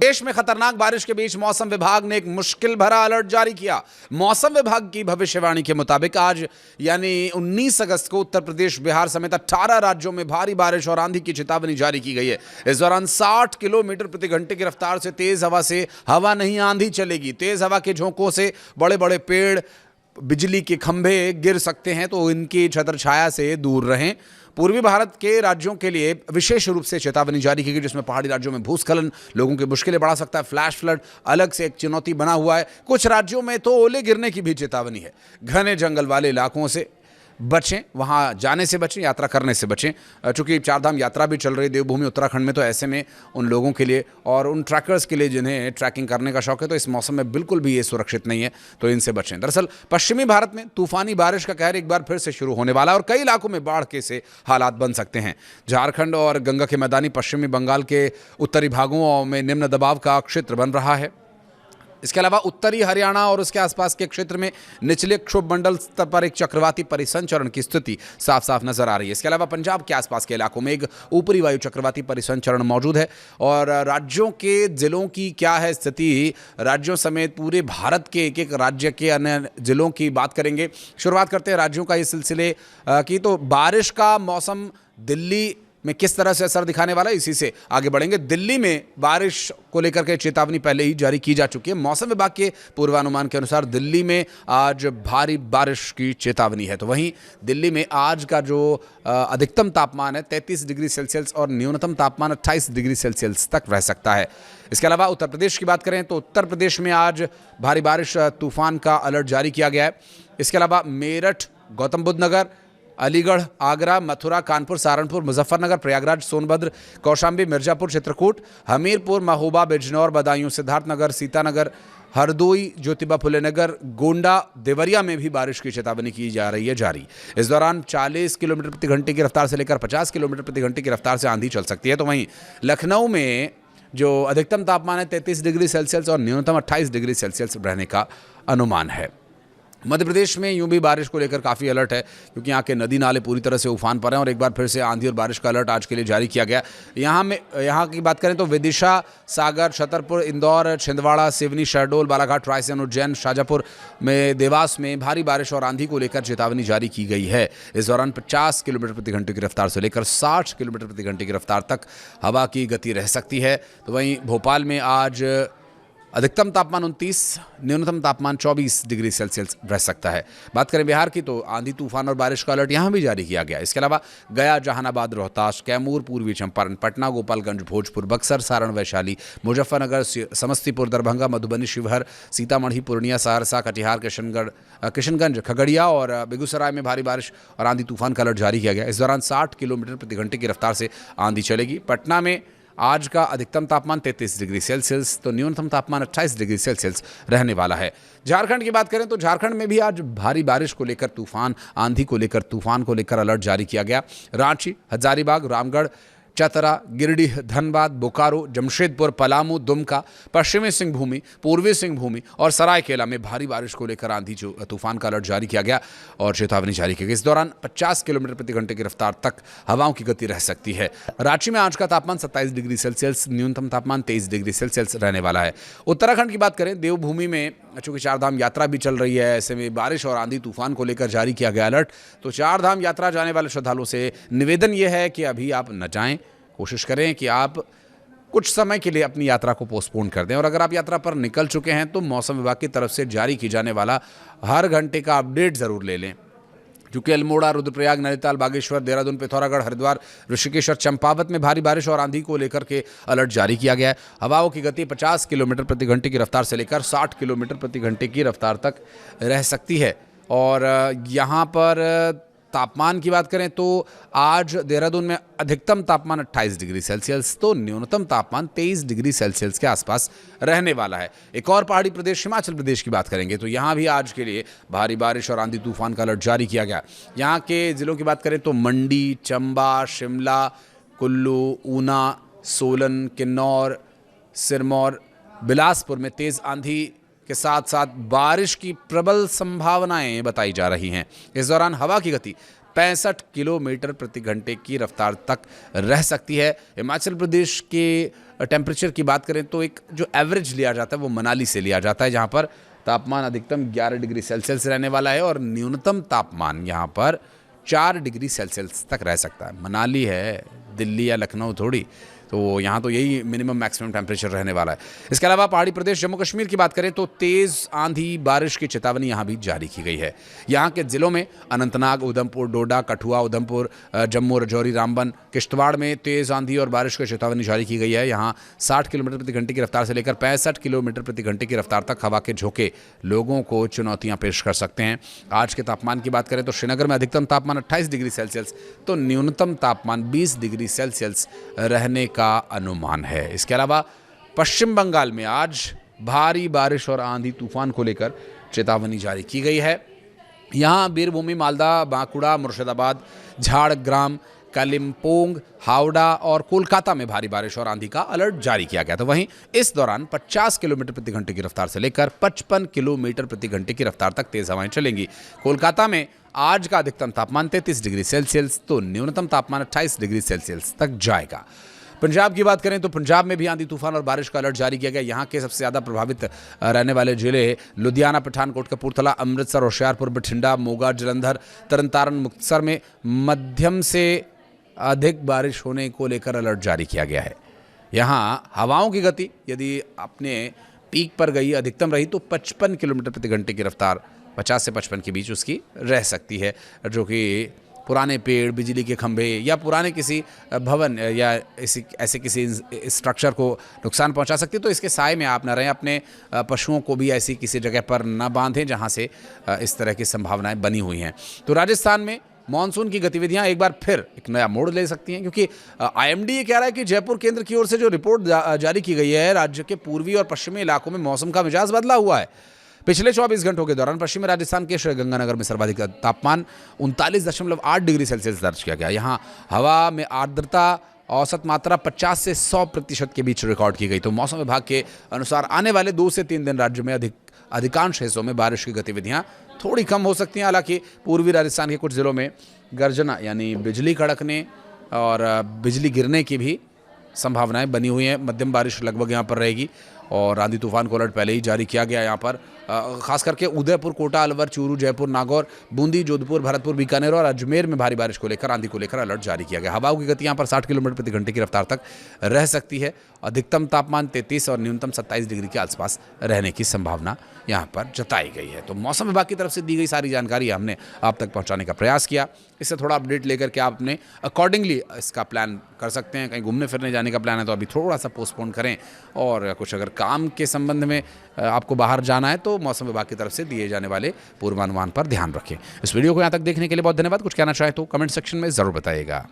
देश में खतरनाक बारिश के बीच मौसम विभाग ने एक मुश्किल भरा अलर्ट जारी किया। मौसम विभाग की भविष्यवाणी के मुताबिक आज यानी 19 अगस्त को उत्तर प्रदेश, बिहार समेत 18 राज्यों में भारी बारिश और आंधी की चेतावनी जारी की गई है। इस दौरान 60 किलोमीटर प्रति घंटे की रफ्तार से तेज हवा से हवा नहीं आंधी चलेगी। तेज हवा के झोंकों से बड़े बड़े पेड़, बिजली के खंभे गिर सकते हैं, तो इनकी छत्र छाया से दूर रहें। पूर्वी भारत के राज्यों के लिए विशेष रूप से चेतावनी जारी की गई, जिसमें पहाड़ी राज्यों में भूस्खलन लोगों की मुश्किलें बढ़ा सकता है। फ्लैश फ्लड अलग से एक चुनौती बना हुआ है। कुछ राज्यों में तो ओले गिरने की भी चेतावनी है। घने जंगल वाले इलाकों से बचें, वहाँ जाने से बचें, यात्रा करने से बचें। चूंकि चारधाम यात्रा भी चल रही है देवभूमि उत्तराखंड में, तो ऐसे में उन लोगों के लिए और उन ट्रैकर्स के लिए जिन्हें ट्रैकिंग करने का शौक है, तो इस मौसम में बिल्कुल भी ये सुरक्षित नहीं है, तो इनसे बचें। दरअसल पश्चिमी भारत में तूफानी बारिश का कहर एक बार फिर से शुरू होने वाला है और कई इलाकों में बाढ़ के से हालात बन सकते हैं। झारखंड और गंगा के मैदानी पश्चिमी बंगाल के उत्तरी भागों में निम्न दबाव का क्षेत्र बन रहा है। इसके अलावा उत्तरी हरियाणा और उसके आसपास के क्षेत्र में निचले क्षोभ मंडल स्तर पर एक चक्रवाती परिसंचरण की स्थिति साफ साफ नजर आ रही है। इसके अलावा पंजाब के आसपास के इलाकों में एक ऊपरी वायु चक्रवाती परिसंचरण मौजूद है। और राज्यों के जिलों की क्या है स्थिति, राज्यों समेत पूरे भारत के एक एक राज्य के अन्य जिलों की बात करेंगे। शुरुआत करते हैं राज्यों का इस सिलसिले की। तो बारिश का मौसम दिल्ली में किस तरह से असर दिखाने वाला है, इसी से आगे बढ़ेंगे। दिल्ली में बारिश को लेकर के चेतावनी पहले ही जारी की जा चुकी है। मौसम विभाग के पूर्वानुमान के अनुसार दिल्ली में आज भारी बारिश की चेतावनी है। तो वहीं दिल्ली में आज का जो अधिकतम तापमान है 33 डिग्री सेल्सियस और न्यूनतम तापमान 28 डिग्री सेल्सियस तक रह सकता है। इसके अलावा उत्तर प्रदेश की बात करें तो उत्तर प्रदेश में आज भारी बारिश, तूफान का अलर्ट जारी किया गया है। इसके अलावा मेरठ, गौतम बुद्ध नगर, अलीगढ़, आगरा, मथुरा, कानपुर, सहारनपुर, मुजफ्फरनगर, प्रयागराज, सोनभद्र, कौशाम्बी, मिर्जापुर, चित्रकूट, हमीरपुर, महोबा, बिजनौर, बदायूं, सिद्धार्थनगर, सीतानगर, हरदोई, ज्योतिबा फुले नगर, गोंडा, देवरिया में भी बारिश की चेतावनी की जा रही है जारी। इस दौरान 40 किलोमीटर प्रति घंटे की रफ्तार से लेकर 50 किलोमीटर प्रति घंटे की रफ्तार से आंधी चल सकती है। तो वहीं लखनऊ में जो अधिकतम तापमान है 33 डिग्री सेल्सियस और न्यूनतम 28 डिग्री सेल्सियस रहने का अनुमान है। मध्य प्रदेश में यूं भी बारिश को लेकर काफ़ी अलर्ट है, क्योंकि यहाँ के नदी नाले पूरी तरह से उफान पर हैं और एक बार फिर से आंधी और बारिश का अलर्ट आज के लिए जारी किया गया। यहाँ की बात करें तो विदिशा, सागर, छतरपुर, इंदौर, छिंदवाड़ा, सिवनी, शहडोल, बालाघाट, रायसेन, उज्जैन, शाजापुर में, देवास में भारी बारिश और आंधी को लेकर चेतावनी जारी की गई है। इस दौरान 50 किलोमीटर प्रति घंटे की रफ्तार से लेकर 60 किलोमीटर प्रति घंटे की रफ्तार तक हवा की गति रह सकती है। तो वहीं भोपाल में आज अधिकतम तापमान 29, न्यूनतम तापमान 24 डिग्री सेल्सियस रह सकता है। बात करें बिहार की तो आंधी, तूफान और बारिश का अलर्ट यहाँ भी जारी किया गया। इसके अलावा गया, जहानाबाद, रोहतास, कैमूर, पूर्वी चंपारण, पटना, गोपालगंज, भोजपुर, बक्सर, सारण, वैशाली, मुजफ्फरनगर, समस्तीपुर, दरभंगा, मधुबनी, शिवहर, सीतामढ़ी, पूर्णिया, सहरसा, कटिहार, किशनगंज, खगड़िया और बेगूसराय में भारी बारिश और आंधी तूफान का अलर्ट जारी किया गया। इस दौरान 60 किलोमीटर प्रति घंटे की रफ्तार से आंधी चलेगी। पटना में आज का अधिकतम तापमान 33 डिग्री सेल्सियस तो न्यूनतम तापमान 28 डिग्री सेल्सियस रहने वाला है। झारखंड की बात करें तो झारखंड में भी आज भारी बारिश को लेकर, तूफान, आंधी को लेकर, तूफान को लेकर अलर्ट जारी किया गया। रांची, हजारीबाग, रामगढ़, चतरा, गिरिडीह, धनबाद, बोकारो, जमशेदपुर, पलामू, दुमका, पश्चिमी सिंहभूमि, पूर्वी सिंहभूमि और सरायकेला में भारी बारिश को लेकर आंधी तूफान का अलर्ट जारी किया गया और चेतावनी जारी की गई। इस दौरान 50 किलोमीटर प्रति घंटे की रफ्तार तक हवाओं की गति रह सकती है। रांची में आज का तापमान 27 डिग्री सेल्सियस, न्यूनतम तापमान 23 डिग्री सेल्सियस रहने वाला है। उत्तराखंड की बात करें, देवभूमि में चूंकि चारधाम यात्रा भी चल रही है, ऐसे में बारिश और आंधी तूफान को लेकर जारी किया गया अलर्ट। तो चारधाम यात्रा जाने वाले श्रद्धालुओं से निवेदन यह है कि अभी आप न जाएं, कोशिश करें कि आप कुछ समय के लिए अपनी यात्रा को पोस्टपोन कर दें। और अगर आप यात्रा पर निकल चुके हैं तो मौसम विभाग की तरफ से जारी की जाने वाला हर घंटे का अपडेट ज़रूर ले लें, क्योंकि अल्मोड़ा, रुद्रप्रयाग, नैनीताल, बागेश्वर, देहरादून, पिथौरागढ़, हरिद्वार, ऋषिकेश और चंपावत में भारी बारिश और आंधी को लेकर के अलर्ट जारी किया गया है। हवाओं की गति 50 किलोमीटर प्रति घंटे की रफ्तार से लेकर 60 किलोमीटर प्रति घंटे की रफ्तार तक रह सकती है। और यहाँ पर तापमान की बात करें तो आज देहरादून में अधिकतम तापमान 28 डिग्री सेल्सियस तो न्यूनतम तापमान 23 डिग्री सेल्सियस के आसपास रहने वाला है। एक और पहाड़ी प्रदेश हिमाचल प्रदेश की बात करेंगे तो यहाँ भी आज के लिए भारी बारिश और आंधी तूफान का अलर्ट जारी किया गया। यहाँ के ज़िलों की बात करें तो मंडी, चंबा, शिमला, कुल्लू, ऊना, सोलन, किन्नौर, सिरमौर, बिलासपुर में तेज़ आंधी के साथ साथ बारिश की प्रबल संभावनाएं बताई जा रही हैं। इस दौरान हवा की गति 65 किलोमीटर प्रति घंटे की रफ्तार तक रह सकती है। हिमाचल प्रदेश के टेम्परेचर की बात करें तो एक जो एवरेज लिया जाता है वो मनाली से लिया जाता है, जहाँ पर तापमान अधिकतम 11 डिग्री सेल्सियस रहने वाला है और न्यूनतम तापमान यहाँ पर 4 डिग्री सेल्सियस तक रह सकता है। मनाली है, दिल्ली या लखनऊ थोड़ी, तो यहाँ तो यही मिनिमम मैक्सिमम टेम्परेचर रहने वाला है। इसके अलावा पहाड़ी प्रदेश जम्मू कश्मीर की बात करें तो तेज़ आंधी बारिश की चेतावनी यहाँ भी जारी की गई है। यहाँ के ज़िलों में अनंतनाग, उधमपुर, डोडा, कठुआ, उधमपुर, जम्मू, राजौरी, रामबन, किश्तवाड़ में तेज़ आंधी और बारिश की चेतावनी जारी की गई है। यहाँ 60 किलोमीटर प्रति घंटे की रफ्तार से लेकर 65 किलोमीटर प्रति घंटे की रफ्तार तक हवा के झोंके लोगों को चुनौतियाँ पेश कर सकते हैं। आज के तापमान की बात करें तो श्रीनगर में अधिकतम तापमान 28 डिग्री सेल्सियस तो न्यूनतम तापमान 20 डिग्री सेल्सियस रहने का अनुमान है। इसके अलावा पश्चिम बंगाल में आज भारी बारिश और आंधी तूफान को लेकर चेतावनी जारी की गई है। यहाँ बीरभूमि, मालदा, बांकुड़ा, मुर्शिदाबाद, झारग्राम, कालिम्पोंग, हावड़ा और कोलकाता में भारी बारिश और आंधी का अलर्ट जारी किया गया था। वहीं इस दौरान 50 किलोमीटर प्रति घंटे की रफ्तार से लेकर 55 किलोमीटर प्रति घंटे की रफ्तार तक तेज हवाएं चलेंगी। कोलकाता में आज का अधिकतम तापमान 33 डिग्री सेल्सियस तो न्यूनतम तापमान 28 डिग्री सेल्सियस तक जाएगा। पंजाब की बात करें तो पंजाब में भी आंधी तूफान और बारिश का अलर्ट जारी किया गया। यहाँ के सबसे ज़्यादा प्रभावित रहने वाले जिले लुधियाना, पठानकोट, कपूरथला, अमृतसर, होशियारपुर, बठिंडा, मोगा, जलंधर, तरनतारन, मुक्तसर में मध्यम से अधिक बारिश होने को लेकर अलर्ट जारी किया गया है। यहाँ हवाओं की गति यदि अपने पीक पर गई, अधिकतम रही तो 55 किलोमीटर प्रति घंटे की रफ्तार 50 से 55 के बीच उसकी रह सकती है, जो कि पुराने पेड़, बिजली के खंभे या पुराने किसी भवन या ऐसे किसी स्ट्रक्चर को नुकसान पहुंचा सकती है। तो इसके साए में आप न रहें, अपने पशुओं को भी ऐसी किसी जगह पर न बांधें जहां से इस तरह की संभावनाएं बनी हुई हैं। तो राजस्थान में मानसून की गतिविधियां एक बार फिर एक नया मोड़ ले सकती हैं, क्योंकि IMD ये कह रहा है कि जयपुर केंद्र की ओर से जो रिपोर्ट जारी की गई है, राज्य के पूर्वी और पश्चिमी इलाकों में मौसम का मिजाज बदला हुआ है। पिछले 24 घंटों के दौरान पश्चिमी राजस्थान के श्रीगंगानगर में सर्वाधिक तापमान 39.8 डिग्री सेल्सियस दर्ज किया गया। यहाँ हवा में आर्द्रता औसत मात्रा 50 से 100% के बीच रिकॉर्ड की गई। तो मौसम विभाग के अनुसार आने वाले 2 से 3 दिन राज्य में अधिकांश हिस्सों में बारिश की गतिविधियां थोड़ी कम हो सकती हैं। हालांकि पूर्वी राजस्थान के कुछ जिलों में गर्जना यानी बिजली कड़कने और बिजली गिरने की भी संभावनाएं बनी हुई हैं। मध्यम बारिश लगभग यहाँ पर रहेगी और आंधी तूफान को अलर्ट पहले ही जारी किया गया। यहाँ पर खास करके उदयपुर, कोटा, अलवर, चूरू, जयपुर, नागौर, बूंदी, जोधपुर, भरतपुर, बीकानेर और अजमेर में भारी बारिश को लेकर, आंधी को लेकर अलर्ट जारी किया गया। हवाओं की गति यहाँ पर 60 किलोमीटर प्रति घंटे की रफ्तार तक रह सकती है। अधिकतम तापमान 33 और न्यूनतम 27 डिग्री के आसपास रहने की संभावना यहाँ पर जताई गई है। तो मौसम विभाग की तरफ से दी गई सारी जानकारी हमने आप तक पहुँचाने का प्रयास किया। इससे थोड़ा अपडेट लेकर के आप अपने अकॉर्डिंगली इसका प्लान कर सकते हैं। कहीं घूमने फिरने जाने का प्लान है तो अभी थोड़ा सा पोस्टपोन करें, और कुछ अगर काम के संबंध में आपको बाहर जाना है तो मौसम विभाग की तरफ से दिए जाने वाले पूर्वानुमान पर ध्यान रखें। इस वीडियो को यहाँ तक देखने के लिए बहुत धन्यवाद। कुछ कहना चाहे तो कमेंट सेक्शन में ज़रूर बताइएगा।